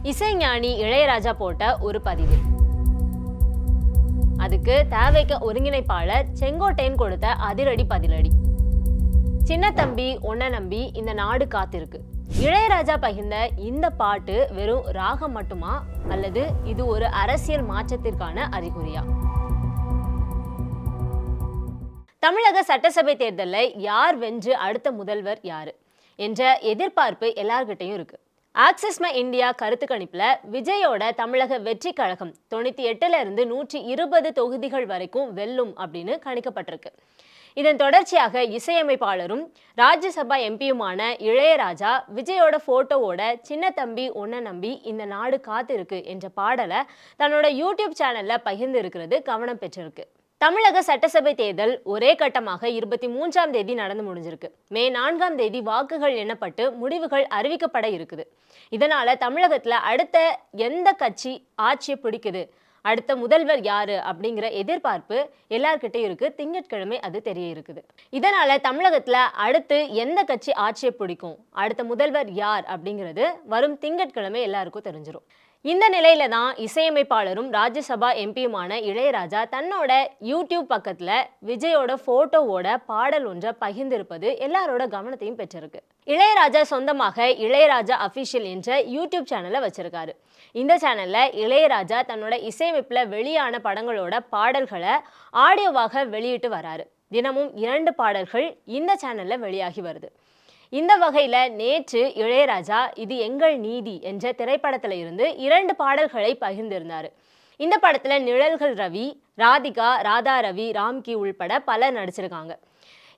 இசைஞானி இளையராஜா போட்ட ஒரு பதிவு. அதுக்கு தேவைக்க ஒருங்கிணைப்பாளர் செங்கோட்டையன் கொடுத்த அதிரடி பதிலடி. சின்ன தம்பி உன்னை நம்பி இந்த நாடு காத்திருக்கு. இளையராஜா பகிர்ந்த இந்த பாட்டு வெறும் ராகம் மட்டுமா அல்லது இது ஒரு அரசியல் மாற்றத்திற்கான அறிகுறியா? தமிழக சட்டசபை தேர்தலில் யார் வென்று அடுத்த முதல்வர் யாரு என்ற எதிர்பார்ப்பு எல்லார்கிட்டையும் இருக்கு. ஆக்சிஸ் மை இந்தியா கருத்து கணிப்புல விஜயோட தமிழக வெற்றி கழகம் 98ல இருந்து 120 தொகுதிகள் வரைக்கும் வெல்லும் அப்படின்னு கணிக்கப்பட்டிருக்கு. இதன் தொடர்ச்சியாக இசையமைப்பாளரும் ராஜ்யசபா எம்பியுமான இளையராஜா விஜயோட போட்டோவோட சின்ன தம்பி உன்னை நம்பி இந்த நாடு காத்திருக்கு என்ற பாடலை தன்னோட யூடியூப் சேனல்ல பகிர்ந்து இருக்கிறது கவனம் பெற்றிருக்கு. தமிழக சட்டசபை தேர்தல் ஒரே கட்டமாக 23ஆம் தேதி நடந்து முடிஞ்சிருக்கு. மே 4ஆம் தேதி வாக்குகள் எண்ணப்பட்டு முடிவுகள் அறிவிக்கப்பட இருக்குது. இதனால தமிழகத்துல அடுத்த எந்த கட்சி ஆட்சியை பிடிக்குது, அடுத்த முதல்வர் யாரு அப்படிங்கிற எதிர்பார்ப்பு எல்லார்கிட்டையும் இருக்கு. திங்கட்கிழமை அது தெரிய இருக்குது. இதனால தமிழகத்துல அடுத்து எந்த கட்சி ஆட்சியை பிடிக்கும், அடுத்த முதல்வர் யார் அப்படிங்கிறது வரும் திங்கட்கிழமை எல்லாருக்கும் தெரிஞ்சிடும். இந்த நிலையில தான் இசையமைப்பாளரும் ராஜ்யசபா எம்பியுமான இளையராஜா தன்னோட யூடியூப் பக்கத்துல விஜயோட போட்டோவோட பாடல் ஒன்றை பகிர்ந்திருப்பது எல்லாரோட கவனத்தையும் பெற்றிருக்கு. இளையராஜா சொந்தமாக இளையராஜா அபிஷியல் என்ற யூடியூப் சேனலை வச்சிருக்காரு. இந்த சேனல்ல இளையராஜா தன்னோட இசையமைப்புல வெளியான படங்களோட பாடல்களை ஆடியோவாக வெளியிட்டு வராரு. தினமும் 2 பாடல்கள் இந்த சேனல்ல வெளியாகி வருது. இந்த வகையில நேற்று இளையராஜா இது எங்கள் நீதி என்ற திரைப்படத்துல இருந்து 2 பாடல்களை பகிர்ந்திருந்தாரு. இந்த படத்துல நிழல்கள் ரவி, ராதிகா, ராதா ரவி, ராம்கி உள்பட பலர் நடிச்சிருக்காங்க.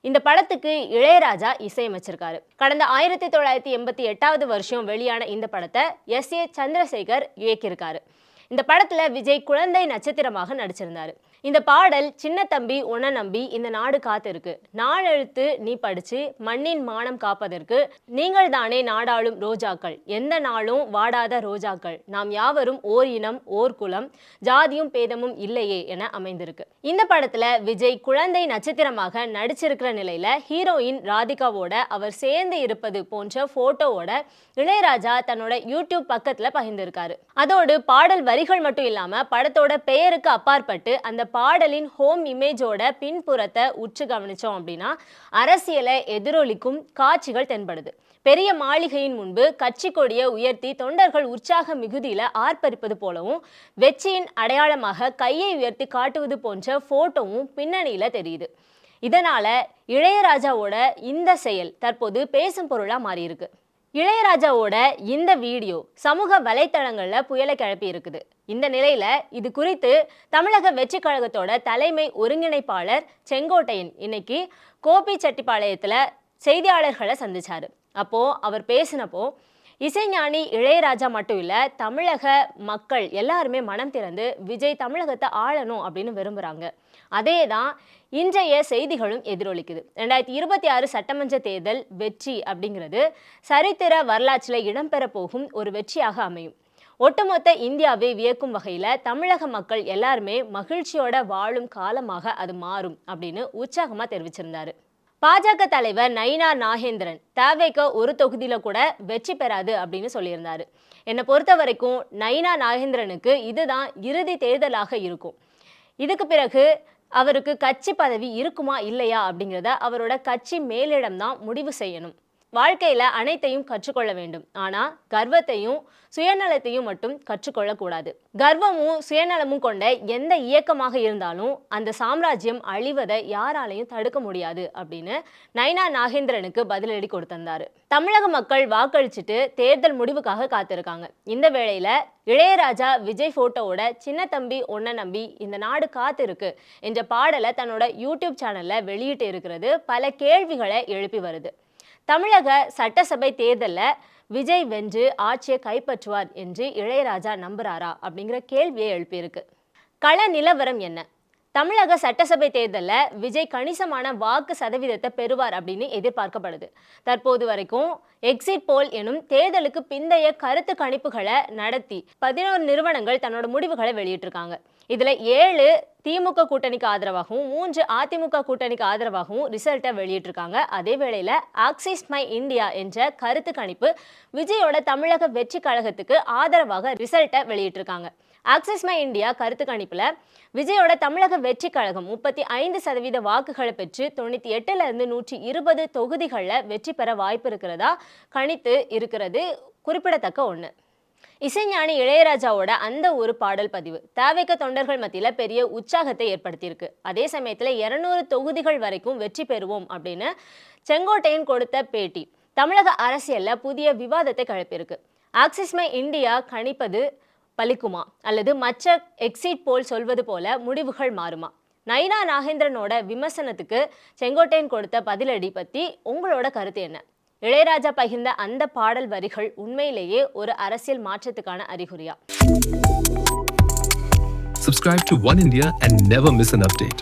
இந்த படத்துக்கு இளையராஜா இசையமைச்சிருக்காரு. கடந்த 1988வது வருஷம் வெளியான இந்த படத்தை S.A. சந்திரசேகர் இயக்கியிருக்காரு. இந்த படத்துல விஜய் குழந்தை நட்சத்திரமாக நடிச்சிருந்தாரு. இந்த பாடல் சின்ன தம்பி உன்னை நம்பி இந்த நாடு காத்திருக்கு, நாளெழுத்து நீ படிச்சு மண்ணின் மானம் காப்பதற்கு நீங்கள் தானே நாடாளும் ரோஜாக்கள், எந்த நாளும் வாடாத ரோஜாக்கள், நாம் யாவரும் ஓர் இனம் ஓர் குலம், ஜாதியும் பேதமும் இல்லையே என அமைந்திருக்கு. இந்த படத்துல விஜய் குழந்தை நட்சத்திரமாக நடிச்சிருக்கிற நிலையில ஹீரோயின் ராதிகாவோட அவர் சேர்ந்து இருப்பது போன்ற போட்டோவோட இளையராஜா தன்னோட யூடியூப் பக்கத்துல பகிர்ந்திருக்காரு. அதோடு பாடல் வரிகள் மட்டும் இல்லாம படத்தோட பெயருக்கு அப்பாற்பட்டு அந்த பாடலின் ஹோம் இமேஜோட பின்புறத்தை உற்று கவனிச்சோம் அப்படின்னா அரசியலை எதிரொலிக்கும் காட்சிகள் தென்படுது. பெரிய மாளிகையின் முன்பு கட்சி கொடியை உயர்த்தி தொண்டர்கள் உற்சாக மிகுதியில ஆர்ப்பரிப்பது போலவும் வெற்றியின் அடையாளமாக கையை உயர்த்தி காட்டுவது போன்ற போட்டோவும் பின்னணியில தெரியுது. இதனால இளையராஜாவோட இந்த செயல் தற்போது பேசும் பொருளா மாறி இருக்கு. இளையராஜாவோட இந்த வீடியோ சமூக வலைத்தளங்கள்ல புயலை கிளப்பி இருக்குது. இந்த நிலையில இது குறித்து தமிழக வெற்றி கழகத்தோட தலைமை ஒருங்கிணைப்பாளர் செங்கோட்டையன் இன்னைக்கு கோபிச்செட்டிப்பாளையத்துல செய்தியாளர்களை சந்திச்சாரு. அப்போ அவர் பேசினப்போ இசைஞானி இளையராஜா மட்டும் இல்ல, தமிழக மக்கள் எல்லாருமே மனம் திறந்து விஜய் தமிழகத்தை ஆளணும் அப்படின்னு விரும்புறாங்க. அதே தான் இன்றைய செய்திகளும் எதிரொலிக்குது. 2026 சட்டமன்ற தேர்தல் வெற்றி அப்படிங்கிறது சரித்திர வரலாற்றில் இடம்பெற போகும் ஒரு வெற்றியாக அமையும். ஒட்டுமொத்த இந்தியாவை வியக்கும் வகையில தமிழக மக்கள் எல்லாருமே மகிழ்ச்சியோட வாழும் காலமாக அது மாறும் அப்படின்னு உற்சாகமா தெரிவிச்சிருந்தாரு. பாஜக தலைவர் நயினா நாகேந்திரன் தேவைக்க ஒரு தொகுதியில கூட வெற்றி பெறாது அப்படின்னு சொல்லியிருந்தாரு. என்னை பொறுத்த வரைக்கும் நயினா நாகேந்திரனுக்கு இதுதான் இறுதி தேர்தலாக இருக்கும். இதுக்கு பிறகு அவருக்கு கட்சி பதவி இருக்குமா இல்லையா அப்படிங்கிறத அவரோட கட்சி மேலிடம் தான் முடிவு செய்யணும். வாழ்க்கையில அனைத்தையும் கற்றுக்கொள்ள வேண்டும், ஆனா கர்வத்தையும் சுயநலத்தையும் மட்டும் கற்றுக்கொள்ளக்கூடாது. கர்வமும் சுயநலமும் கொண்ட எந்த இயக்கமாக இருந்தாலும் அந்த சாம்ராஜ்யம் அழிவதை யாராலையும் தடுக்க முடியாது அப்படின்னு நயினா நாகேந்திரனுக்கு பதிலடி கொடுத்திருந்தாரு. தமிழக மக்கள் வாக்களிச்சுட்டு தேர்தல் முடிவுக்காக காத்திருக்காங்க. இந்த வேளையில இளையராஜா விஜய் போட்டோவோட சின்ன தம்பி உன்னை நம்பி இந்த நாடு காத்திருக்கு என்ற பாடலை தன்னோட யூடியூப் சேனல்ல வெளியிட்டு இருக்கிறது பல கேள்விகளை எழுப்பி வருது. தமிழக சட்டசபை தேர்தல்ல விஜய் வென்று ஆட்சியை கைப்பற்றுவார் என்று இளையராஜா நம்புறாரா அப்படிங்கிற கேள்வியை எழுப்பியிருக்கு. கள நிலவரம் என்ன? தமிழக சட்டசபை தேர்தலில் விஜய் கணிசமான வாக்கு சதவீதத்தை பெறுவார் அப்படின்னு எதிர்பார்க்கப்படுது. தற்போது வரைக்கும் எக்ஸிட் போல் எனும் தேர்தலுக்கு பிந்தைய கருத்து கணிப்புகளை நடத்தி 11 நிறுவனங்கள் தன்னோட முடிவுகளை வெளியிட்டிருக்காங்க. இதுல 7 திமுக கூட்டணிக்கு ஆதரவாகவும் 3 அதிமுக கூட்டணிக்கு ஆதரவாகவும் ரிசல்ட்டை வெளியிட்டிருக்காங்க. அதே வேளையில ஆக்சிஸ் மை இந்தியா என்ற கருத்து கணிப்பு விஜயோட தமிழக வெற்றி கழகத்துக்கு ஆதரவாக ரிசல்ட்டை வெளியிட்டிருக்காங்க. ஆக்சிஸ் மை இந்தியா கருத்து கணிப்புல விஜயோட தமிழக வெற்றி கழகம் 35% வாக்குகளை பெற்று 98ல இருந்து 120 தொகுதிகளில் வெற்றி பெற வாய்ப்பு இருக்கிறதா கணித்து இருக்கிறது குறிப்பிடத்தக்க ஒன்று. இசைஞானி இளையராஜாவோட அந்த ஒரு பாடல் பதிவு தேவைக்க தொண்டர்கள் மத்தியில பெரிய உற்சாகத்தை ஏற்படுத்தியிருக்கு. அதே சமயத்துல 200 தொகுதிகள் வரைக்கும் வெற்றி பெறுவோம் அப்படின்னு செங்கோட்டையன் கொடுத்த பேட்டி தமிழக அரசியல்ல புதிய விவாதத்தை கிளப்பியிருக்கு. ஆக்சிஸ் மை இந்தியா கணிப்பது பலிக்குமா அல்லது மற்ற எக்ஸிட் போல் சொல்வது போல முடிவுகள் மாறுமா? நைனா நாகேந்திரனோட விமர்சனத்துக்கு செங்கோட்டையன் கொடுத்த பதிலடி பத்தி உங்களோட கருத்து என்ன? இளையராஜா பகிர்ந்த அந்த பாடல் வரிகள் உண்மையிலேயே ஒரு அரசியல் மாற்றத்துக்கான அறிகுறியா? Subscribe to One India and never miss an update.